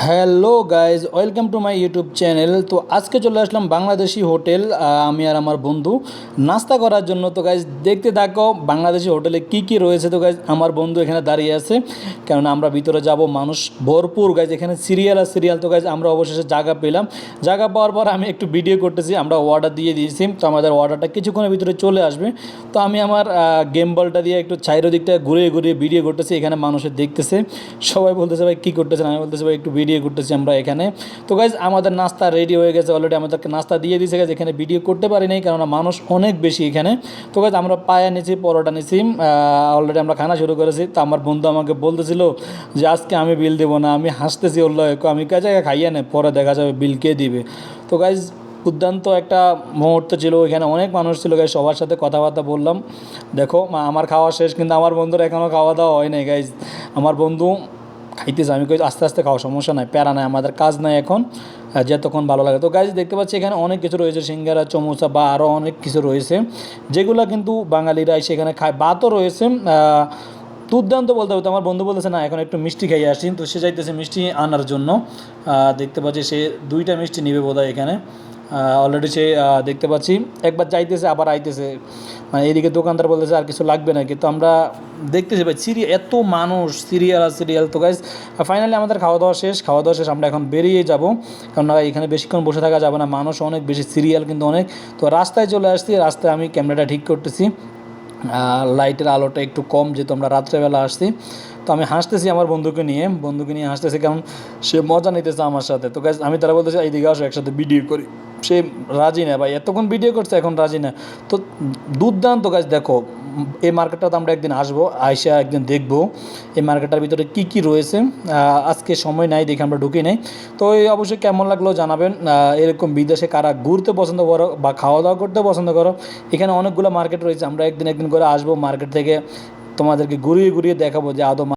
Hello guys, welcome to my YouTube channel. তো আজকে চলে আসলাম বাংলাদেশি হোটেল, আমি আর আমার বন্ধু নাস্তা করার জন্য। তো গাইজ দেখতে থাকো বাংলাদেশি হোটেলে কি কি রয়েছে। তো গাইজ আমার বন্ধু এখানে দাঁড়িয়ে আছে, কেননা আমরা ভিতরে যাব, মানুষ ভরপুর গাইজ, এখানে সিরিয়াল আর সিরিয়াল। তো গাইজ আমরা অবশেষে জায়গা পেলাম। জায়গা পাওয়ার পর আমি একটু ভিডিও করতেছি, আমরা অর্ডার দিয়ে দিয়েছি, তো আমাদের অর্ডারটা কিছুক্ষণের ভিতরে চলে আসবে। তো আমি আমার গেম বলটা দিয়ে একটু চাইরো দিকটা ঘুরিয়ে ঘুরিয়ে ভিডিও করতেছি, এখানে মানুষের দেখতেছে, সবাই বলতেছে ভাই কী করতেছেন, আমি বলতেছি ভাই একটু ভিডিও করতেছি আমরা এখানে। তো গাইজ আমাদের নাস্তা রেডি হয়ে গেছে অলরেডি, আমাদেরকে নাস্তা দিয়ে দিয়েছে গাইজ। এখানে ভিডিও করতে পারি নাই কারণ মানুষ অনেক বেশি এখানে। তো গাইজ আমরা পায়া নিয়েছি, পরোটা নিয়েছি, অলরেডি আমরা খানা শুরু করেছি। তো আমার বন্ধু আমাকে বলতেছিল যে আজকে আমি বিল দেবো না, আমি হাসতেছি, বললো আমি কাছে খাইয়া নেই, পরে দেখা যাবে বিল কে দিবে। তো গাইজ দুর্দান্ত একটা মুহূর্ত ছিল, এখানে অনেক মানুষ ছিল গাইজ, সবার সাথে কথাবার্তা বললাম। দেখো আমার খাওয়া শেষ, কিন্তু আমার বন্ধুর এখনও খাওয়া দাওয়া হয় নাই গাইজ। আমার বন্ধু খাইতেছে, আমি কই আস্তে আস্তে খাওয়া, সমস্যা নাই, প্যারা নাই, আমাদের কাজ নাই এখন, যতক্ষণ ভালো লাগে। তো গাইজ দেখতে পাচ্ছি এখানে অনেক কিছু রয়েছে, সিঙ্গারা, চমোসা বা আরও অনেক কিছু রয়েছে, যেগুলো কিন্তু বাঙালিরা সেখানে খায়। ভাতও রয়েছে, দুর্দান্ত বলতে হবে। তো আমার বন্ধু বলতেছে না এখন একটু মিষ্টি খাইয়ে আসি, তো সে চাইতেছে মিষ্টি আনার জন্য। দেখতে পাচ্ছি সে 2টা মিষ্টি নিবে বোধহয় এখানে। অলরেডি সে দেখতে পাচ্ছি একবার যাইতেছে আবার আইতেছে, মানে এইদিকে দোকানদার বলতেছে আর কিছু লাগবে না, কিন্তু আমরা দেখতেছি ভাই এত মানুষ, সিরিয়াল আর সিরিয়াল। তো গাইজ ফাইনালি আমাদের খাওয়া দাওয়া শেষ, আমরা এখন বেরিয়ে যাব, কারণ এখানে বেশিক্ষণ বসে থাকা যাবে না, মানুষ অনেক বেশি, সিরিয়াল কিন্তু অনেক। তো রাস্তায় চলে আসছি, রাস্তায় আমি ক্যামেরাটা ঠিক করতেছি, লাইটের আলোটা একটু কম, যেহেতু আমরা রাত্রেবেলা আসছি। তো আমি হাসতেছি আমার বন্ধুকে নিয়ে হাসতেছি, কারণ সে মজা নিতেছে আমার সাথে। তো গাইজ আমি তারা বলতেছি এইদিকে আসো একসাথে ভিডিও করি, সে রাজি না ভাই, এতক্ষণ ভিডিও করছে এখন রাজি না। তো দুর্দান্ত গাইজ, দেখো এই মার্কেটটাতে আমরা একদিন আসবো, আইসা একদিন দেখবো এই মার্কেটটার ভিতরে কী কী রয়েছে। আজকে সময় নাই দেখে আমরা ঢুকি নাই। তো এই অবশ্যই কেমন লাগলো জানাবেন। এরকম বিদেশে কারা ঘুরতে পছন্দ করো বা খাওয়া দাওয়া করতে পছন্দ করো, এখানে অনেকগুলো মার্কেট রয়েছে, আমরা একদিন করে আসবো মার্কেট থেকে, তোমাদেরকে ঘুরিয়ে ঘুরিয়ে দেখাবো যে আদৌ